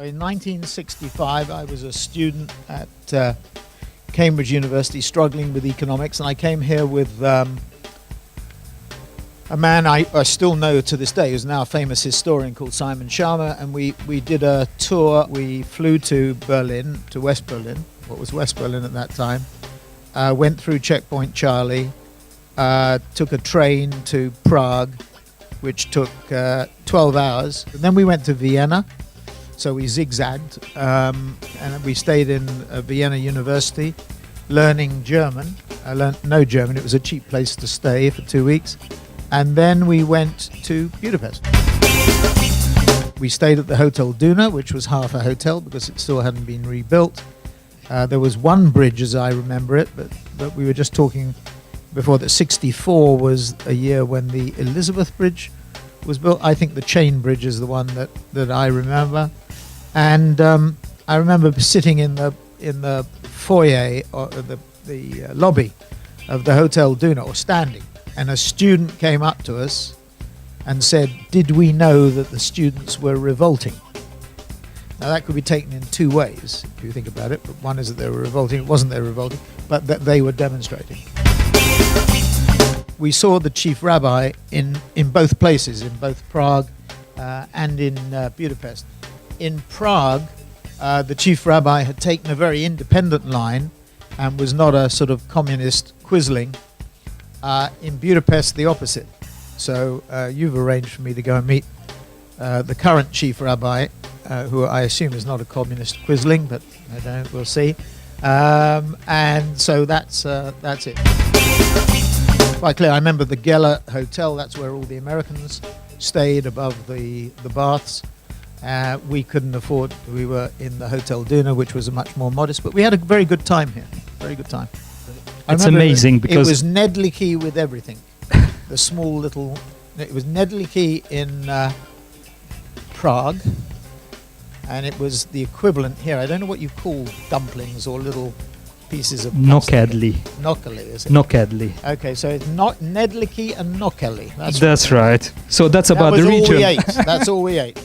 In 1965, I was a student at Cambridge University struggling with economics, and I came here with a man I still know to this day, who's now a famous historian called Simon Sharma, and we did a tour. We flew to Berlin, to West Berlin, what was West Berlin at that time, went through Checkpoint Charlie, took a train to Prague, which took 12 hours, and then we went to Vienna. So we zigzagged, and we stayed in Vienna University, learning German. I learned no German. It was a cheap place to stay for 2 weeks. And then we went to Budapest. We stayed at the Hotel Duna, which was half a hotel because it still hadn't been rebuilt. There was one bridge, as I remember it, but we were just talking before that 64 was a year when the Elizabeth Bridge was built. I think the Chain Bridge is the one that I remember. And I remember sitting in the foyer or the lobby of the Hotel Duna, or standing, and a student came up to us and said, "Did we know that the students were revolting?" Now that could be taken in two ways, if you think about it. But one is that they were revolting. It wasn't they were revolting, but that they were demonstrating. We saw the chief rabbi in both places, in both Prague and in Budapest. In Prague, the chief rabbi had taken a very independent line and was not a sort of communist quisling. In Budapest, the opposite. So you've arranged for me to go and meet the current chief rabbi, who I assume is not a communist quisling, but I don't. We'll see. And so that's it. Quite clear. I remember the Geller Hotel. That's where all the Americans stayed, above the baths. We couldn't afford. We were in the Hotel Duna, which was a much more modest. But we had a very good time here. Very good time. It's amazing because it was Nedliki with everything. The small little. It was Nedliki in Prague, and it was the equivalent here. I don't know what you call dumplings or little pieces of Nokedli. Nokedli, is it? Nokedli. Okay, so it's not Nedliki and Nokedli. That's right. So that's about the region. That's all we ate.